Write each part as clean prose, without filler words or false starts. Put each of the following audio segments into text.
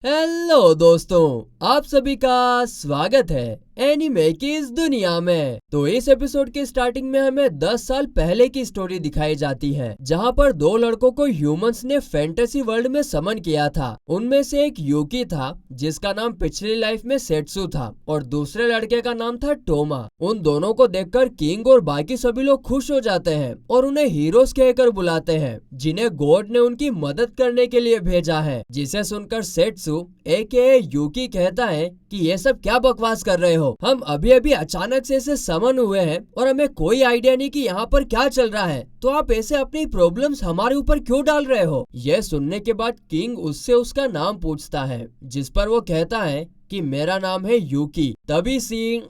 Hello दोस्तों, आप सभी का स्वागत है एनीमे की इस दुनिया में। तो इस एपिसोड के स्टार्टिंग में हमें 10 साल पहले की स्टोरी दिखाई जाती है, जहां पर दो लड़कों को ह्यूमंस ने फैंटेसी वर्ल्ड में समन किया था। उनमें से एक यूकी था, जिसका नाम पिछली लाइफ में सेट्सू था, और दूसरे लड़के का नाम था टोमा। उन दोनों को देखकर किंग और बाकी सभी लोग खुश हो जाते हैं और उन्हें हीरोज कहकर बुलाते हैं, जिन्हें गॉड ने उनकी मदद करने के लिए भेजा है। जिसे सुनकर सेट्सू एके यूकी कहता है कि ये सब क्या बकवास कर रहे हो, हम अभी अभी अचानक से इसे समन हुए हैं और हमें कोई आइडिया नहीं कि यहाँ पर क्या चल रहा है, तो आप ऐसे अपनी प्रॉब्लम्स हमारे ऊपर क्यों डाल रहे हो। यह सुनने के बाद किंग उससे उसका नाम पूछता है, जिस पर वो कहता है कि मेरा नाम है यूकी। तभी सीन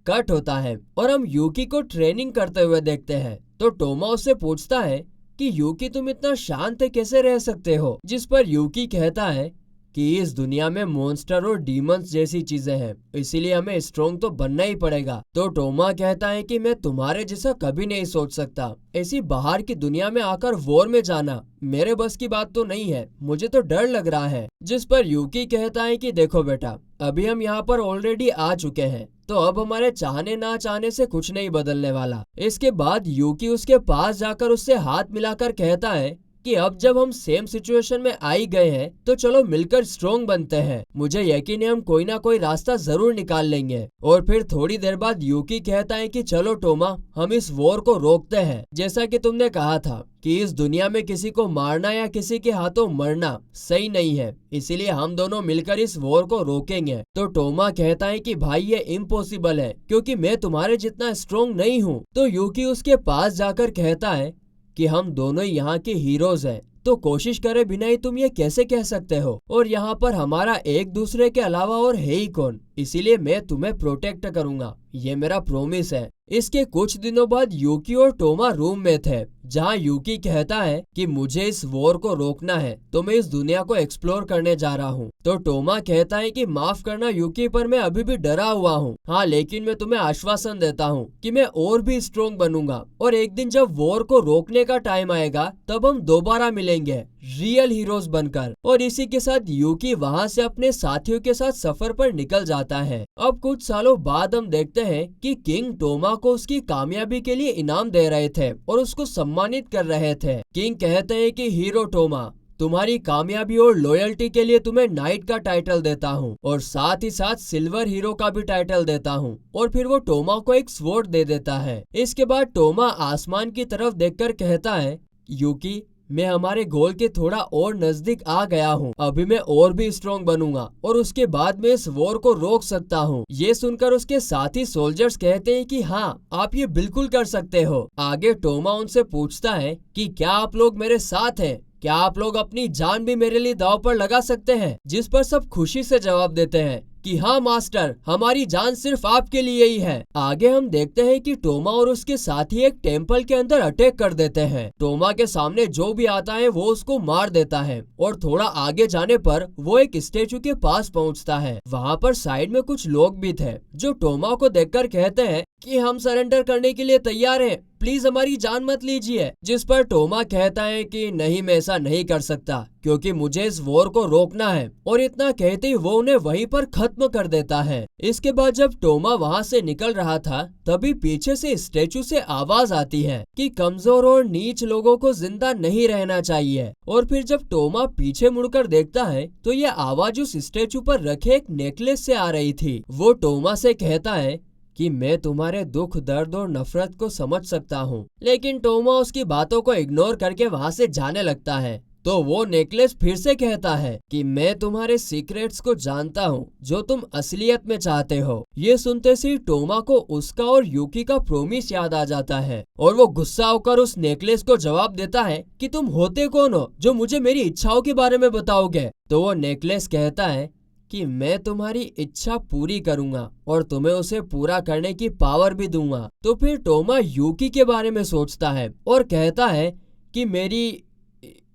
कट होता है और हम यूकी को ट्रेनिंग करते हुए देखते हैं। तो टोमा उससे पूछता है कि यूकी तुम इतना शांत कैसे रह सकते हो, जिस पर यूकी कहता है कि इस दुनिया में मॉन्स्टर और डीमंस जैसी चीजें हैं, इसीलिए हमें स्ट्रॉन्ग तो बनना ही पड़ेगा। तो टोमा कहता है कि मैं तुम्हारे जैसा कभी नहीं सोच सकता, ऐसी बाहर की दुनिया में आकर वॉर में जाना मेरे बस की बात तो नहीं है, मुझे तो डर लग रहा है। जिस पर यूकी कहता है कि देखो बेटा, अभी हम यहाँ पर ऑलरेडी आ चुके हैं, तो अब हमारे चाहने ना चाहने से कुछ नहीं बदलने वाला। इसके बाद यूकी उसके पास जाकर उससे हाथ मिलाकर कहता है कि अब जब हम सेम सिचुएशन में आ ही गए हैं, तो चलो मिलकर स्ट्रॉन्ग बनते हैं। मुझे यकीन है हम कोई ना कोई रास्ता जरूर निकाल लेंगे। और फिर थोड़ी देर बाद यूकी कहता है कि चलो टोमा, हम इस वॉर को रोकते हैं। जैसा कि तुमने कहा था कि इस दुनिया में किसी को मारना या किसी के हाथों मरना सही नहीं है, इसीलिए हम दोनों मिलकर इस वॉर को रोकेंगे। तो टोमा कहता है कि भाई ये इम्पॉसिबल है, क्योंकि मैं तुम्हारे जितना स्ट्रॉन्ग नहीं हूँ। तो यूकी उसके पास जाकर कहता है कि हम दोनों यहाँ के हीरोज हैं, तो कोशिश करे बिना ही तुम ये कैसे कह सकते हो, और यहाँ पर हमारा एक दूसरे के अलावा और है ही कौन, इसीलिए मैं तुम्हें प्रोटेक्ट करूंगा, ये मेरा प्रॉमिस है। इसके कुछ दिनों बाद यूकी और टोमा रूम में थे, जहाँ यूकी कहता है कि मुझे इस वॉर को रोकना है, तो मैं इस दुनिया को एक्सप्लोर करने जा रहा हूँ। तो टोमा कहता है कि माफ करना यूकी, पर मैं अभी भी डरा हुआ हूँ। हाँ, लेकिन मैं तुम्हें आश्वासन देता हूँ कि मैं और भी स्ट्रोंग बनूंगा, और एक दिन जब वॉर को रोकने का टाइम आएगा तब हम दोबारा मिलेंगे रियल हीरोज बनकर। और इसी के साथ यूकी वहाँ से अपने साथियों के साथ सफर पर निकल जाता है। अब कुछ सालों बाद हम देखते हैं कि किंग टोमा को उसकी कामयाबी के लिए इनाम दे रहे थे और उसको सम्मानित कर रहे थे। किंग कहते हैं कि हीरो टोमा, तुम्हारी कामयाबी और लॉयल्टी के लिए तुम्हें नाइट का टाइटल देता हूँ, और साथ ही साथ सिल्वर हीरो का भी टाइटल देता हूँ। और फिर वो टोमा को एक स्वॉर्ड दे देता है। इसके बाद टोमा आसमान की तरफ देखकर कहता है, यूकी, मैं हमारे गोल के थोड़ा और नजदीक आ गया हूँ। अभी मैं और भी स्ट्रॉन्ग बनूंगा और उसके बाद मैं इस वॉर को रोक सकता हूँ। ये सुनकर उसके साथी सोल्जर्स कहते हैं कि हाँ, आप ये बिल्कुल कर सकते हो। आगे टोमा उनसे पूछता है कि क्या आप लोग मेरे साथ हैं? क्या आप लोग अपनी जान भी मेरे लिए दांव पर लगा सकते हैं? जिस पर सब खुशी से जवाब देते हैं कि हाँ मास्टर, हमारी जान सिर्फ आपके लिए ही है। आगे हम देखते हैं कि टोमा और उसके साथी एक टेम्पल के अंदर अटैक कर देते हैं। टोमा के सामने जो भी आता है वो उसको मार देता है, और थोड़ा आगे जाने पर वो एक स्टेचू के पास पहुंचता है। वहाँ पर साइड में कुछ लोग भी थे जो टोमा को देखकर कहते हैं कि हम सरेंडर करने के लिए तैयार हैं, प्लीज हमारी जान मत लीजिए। जिस पर टोमा कहता है कि नहीं, मैं ऐसा नहीं कर सकता, क्योंकि मुझे इस वॉर को रोकना है। और इतना कहते ही वो उन्हें वहीं पर खत्म कर देता है। इसके बाद जब टोमा वहाँ से निकल रहा था, तभी पीछे से स्टेचू से आवाज आती है कि कमजोर और नीच लोगों को जिंदा नहीं रहना चाहिए। और फिर जब टोमा पीछे मुड़कर देखता है तो ये आवाज उस स्टेचू पर रखे एक नेकलेस से आ रही थी। वो टोमा से कहता है कि मैं तुम्हारे दुख, दर्द और नफरत को समझ सकता हूँ, लेकिन टोमा उसकी बातों को इग्नोर करके वहाँ से जाने लगता है। तो वो नेकलेस फिर से कहता है कि मैं तुम्हारे सीक्रेट्स को जानता हूँ जो तुम असलियत में चाहते हो। ये सुनते से टोमा को उसका और यूकी का प्रोमिस याद आ जाता है, और वो गुस्सा होकर उस नेकलेस को जवाब देता है कि तुम होते कौन हो जो मुझे मेरी इच्छाओं के बारे में बताओगे। तो वो नेकलेस कहता है कि मैं तुम्हारी इच्छा पूरी करूंगा और तुम्हें उसे पूरा करने की पावर भी दूंगा। तो फिर टोमा यूकी के बारे में सोचता है और कहता है कि मेरी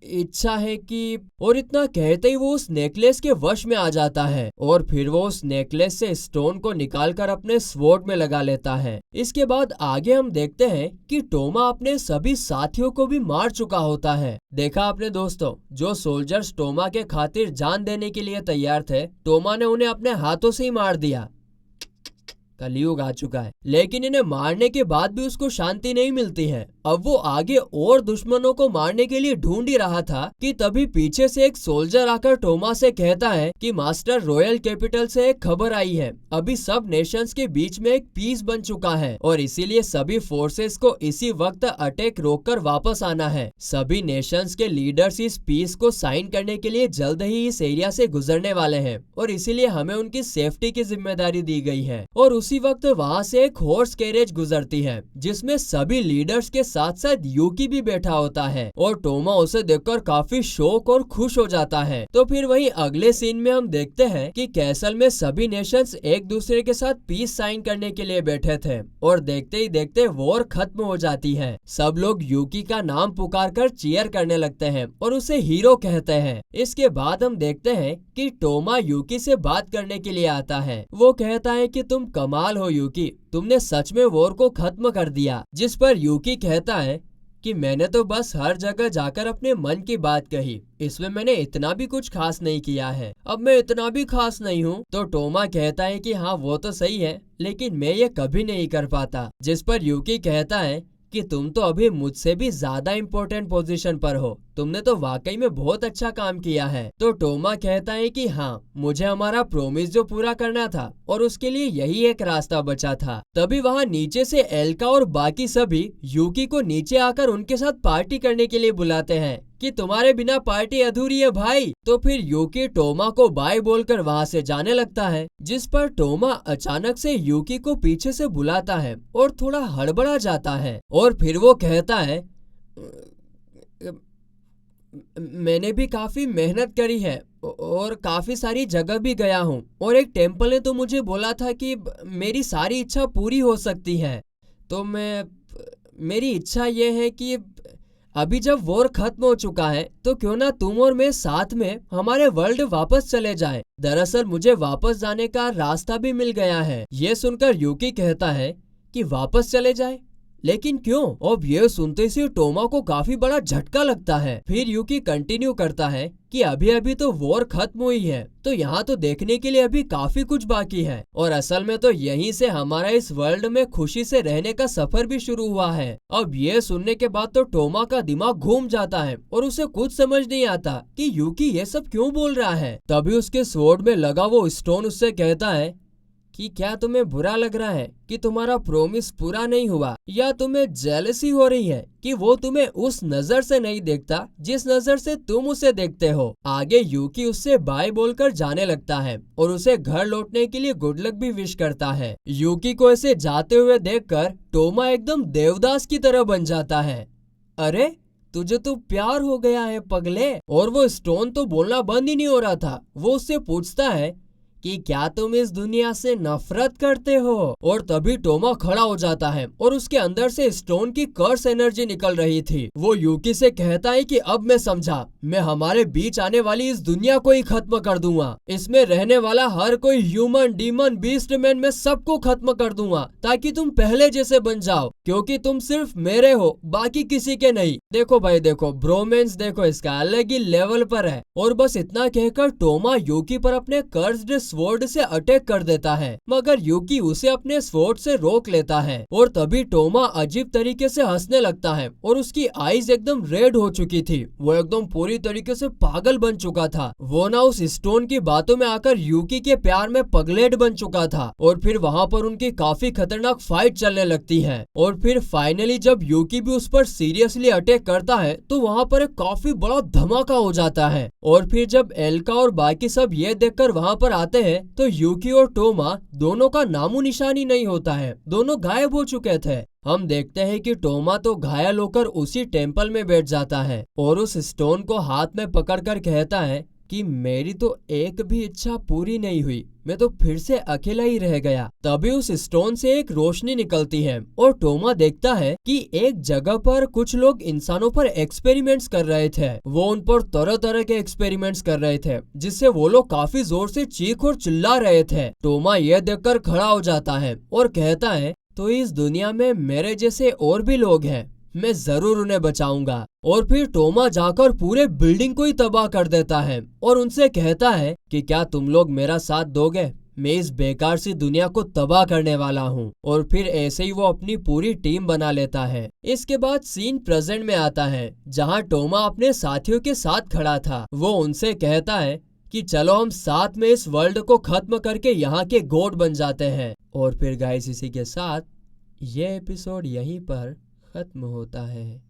इच्छा है कि, और इतना कहते ही वो उस नेकलेस के वश में आ जाता है और फिर वो उस नेकलेस से स्टोन को निकालकर अपने स्वॉर्ड में लगा लेता है। इसके बाद आगे हम देखते हैं कि टोमा अपने सभी साथियों को भी मार चुका होता है। देखा आपने दोस्तों, जो सोल्जर्स टोमा के खातिर जान देने के लिए तैयार थे, टोमा ने उन्हें अपने हाथों से ही मार दिया। कलयुग आ चुका है, लेकिन इन्हें मारने के बाद भी उसको शांति नहीं मिलती है। अब वो आगे और दुश्मनों को मारने के लिए ढूंढ ही रहा था कि तभी पीछे से एक सोल्जर आकर टोमा से कहता है कि मास्टर, रॉयल कैपिटल से एक खबर आई है। अभी सब नेशंस के बीच में एक पीस बन चुका है और इसीलिए सभी फोर्सेस को इसी वक्त अटैक रोककर वापस आना है। सभी नेशंस के लीडर्स इस पीस को साइन करने के लिए जल्द ही इस एरिया से गुजरने वाले हैं और इसीलिए हमें उनकी सेफ्टी की जिम्मेदारी दी गई है। और उसी वक्त वहाँ से एक हॉर्स कैरेज गुजरती है जिसमें सभी लीडर्स के साथ साथ यूकी भी बैठा होता है और टोमा उसे देखकर काफी शौक और खुश हो जाता है। तो फिर वहीं अगले सीन में हम देखते हैं कि कैसल में सभी नेशंस एक दूसरे के साथ पीस साइन करने के लिए बैठे थे और देखते ही देखते वॉर खत्म हो जाती है। सब लोग यूकी का नाम पुकार कर चीयर करने लगते हैं और उसे हीरो कहते हैं। इसके बाद हम देखते हैं कि टोमा यूकी से बात करने के लिए आता है। वो कहता है कि तुम कमाल हो यूकी, तुमने सच में वॉर को खत्म कर दिया। जिस पर यूकी कहता है कि मैंने तो बस हर जगह जाकर अपने मन की बात कही, इसमें मैंने इतना भी कुछ खास नहीं किया है। अब मैं इतना भी खास नहीं हूँ। तो टोमा कहता है कि हाँ वो तो सही है, लेकिन मैं ये कभी नहीं कर पाता। जिस पर यूकी कहता है कि तुम तो अभी मुझसे भी ज्यादा इम्पोर्टेंट पोजीशन पर हो, तुमने तो वाकई में बहुत अच्छा काम किया है। तो टोमा कहता है कि हाँ, मुझे हमारा प्रोमिस जो पूरा करना था और उसके लिए यही एक रास्ता बचा था। तभी वहाँ नीचे से एल्का और बाकी सभी यूकी को नीचे आकर उनके साथ पार्टी करने के लिए बुलाते हैं कि तुम्हारे बिना पार्टी अधूरी है भाई। तो फिर यूकी टोमा को बाय बोलकर वहाँ से जाने लगता है। जिस पर टोमा अचानक से यूकी को पीछे से बुलाता है और थोड़ा हड़बड़ा जाता है और फिर वो कहता है, मैंने भी काफी मेहनत करी है और काफी सारी जगह भी गया हूँ और एक टेम्पल ने तो मुझे बोला था कि मेरी सारी इच्छा पूरी हो सकती है। तो मेरी इच्छा ये है कि अभी जब वॉर खत्म हो चुका है तो क्यों ना तुम और मैं साथ में हमारे वर्ल्ड वापस चले जाएं। दरअसल मुझे वापस जाने का रास्ता भी मिल गया है। ये सुनकर यूकी कहता है कि वापस चले जाए, लेकिन क्यों? अब ये सुनते से टोमा को काफी बड़ा झटका लगता है। फिर यूकी कंटिन्यू करता है कि अभी अभी तो वॉर खत्म हुई है, तो यहाँ तो देखने के लिए अभी काफी कुछ बाकी है और असल में तो यहीं से हमारा इस वर्ल्ड में खुशी से रहने का सफर भी शुरू हुआ है। अब ये सुनने के बाद तो टोमा का दिमाग घूम जाता है और उसे कुछ समझ नहीं आता कि यूकी ये सब क्यों बोल रहा है। तभी उसके स्वॉर्ड में लगा वो स्टोन उससे कहता है कि क्या तुम्हें बुरा लग रहा है कि तुम्हारा प्रोमिस पूरा नहीं हुआ, या तुम्हें जेलसी हो रही है कि वो तुम्हें उस नजर से नहीं देखता जिस नजर से तुम उसे देखते हो। आगे यूकी उससे बाय बोलकर जाने लगता है और उसे घर लौटने के लिए गुड लक भी विश करता है। यूकी को ऐसे जाते हुए देखकर टोमा एकदम देवदास की तरह बन जाता है। अरे तुझे तो प्यार हो गया है पगले। और वो स्टोन तो बोलना बंद ही नहीं हो रहा था। वो उससे पूछता है कि क्या तुम इस दुनिया से नफरत करते हो? और तभी टोमा खड़ा हो जाता है और उसके अंदर से स्टोन की कर्स एनर्जी निकल रही थी। वो यूकी से कहता है कि अब मैं समझा, मैं हमारे बीच आने वाली इस दुनिया को ही खत्म कर दूंगा। इसमें रहने वाला हर कोई ह्यूमन, डीमन, बीस्ट मैन, मैं सबको खत्म कर दूंगा ताकि तुम पहले जैसे बन जाओ, क्योंकि तुम सिर्फ मेरे हो, बाकी किसी के नहीं। देखो भाई देखो, ब्रोमेंस देखो इसका अलग ही लेवल पर है। और बस इतना कहकर टोमा यूकी पर अपने कर्स्ड स्वॉर्ड से अटैक कर देता है, मगर यूकी उसे अपने स्वॉर्ड से रोक लेता है। और तभी टोमा अजीब तरीके से हंसने लगता है और उसकी आईज एकदम रेड हो चुकी थी। वो एकदम पूरी तरीके से पागल बन चुका था। वो ना उस स्टोन की बातों में आकर यूकी के प्यार में पगलेट बन चुका था। और फिर वहाँ पर उनकी काफी खतरनाक फाइट चलने लगती है। और फिर फाइनली जब यूकी भी उस पर सीरियसली अटैक करता है तो वहाँ पर एक काफी बड़ा धमाका हो जाता है। और फिर जब एल्का और बाकी सब ये देखकर वहाँ पर आते हैं तो यूकी और टोमा दोनों का नामो निशानी नहीं होता है। दोनों गायब हो चुके थे। हम देखते हैं कि टोमा तो घायल होकर उसी टेम्पल में बैठ जाता है और उस स्टोन को हाथ में पकड़कर कहता है कि मेरी तो एक भी इच्छा पूरी नहीं हुई, मैं तो फिर से अकेला ही रह गया। तभी उस स्टोन से एक रोशनी निकलती है और टोमा देखता है कि एक जगह पर कुछ लोग इंसानों पर एक्सपेरिमेंट्स कर रहे थे। वो उन पर तरह तरह के एक्सपेरिमेंट्स कर रहे थे, जिससे वो लोग काफी जोर से चीख और चिल्ला रहे थे। टोमा यह देखकर खड़ा हो जाता है और कहता है, तो इस दुनिया में मेरे जैसे और भी लोग हैं, मैं जरूर उन्हें बचाऊंगा। और फिर टोमा जाकर पूरे बिल्डिंग को ही तबाह कर देता है और उनसे कहता है कि क्या तुम लोग मेरा साथ दोगे, मैं इस बेकार सी दुनिया को तबाह करने वाला हूँ। और फिर ऐसे ही वो अपनी पूरी टीम बना लेता है। इसके बाद सीन प्रेजेंट में आता है, जहाँ टोमा अपने साथियों के साथ खड़ा था। वो उनसे कहता है कि चलो हम साथ में इस वर्ल्ड को खत्म करके यहाँ के गॉड बन जाते हैं। और फिर गाइस इसी के साथ ये एपिसोड यहीं पर खत्म होता है।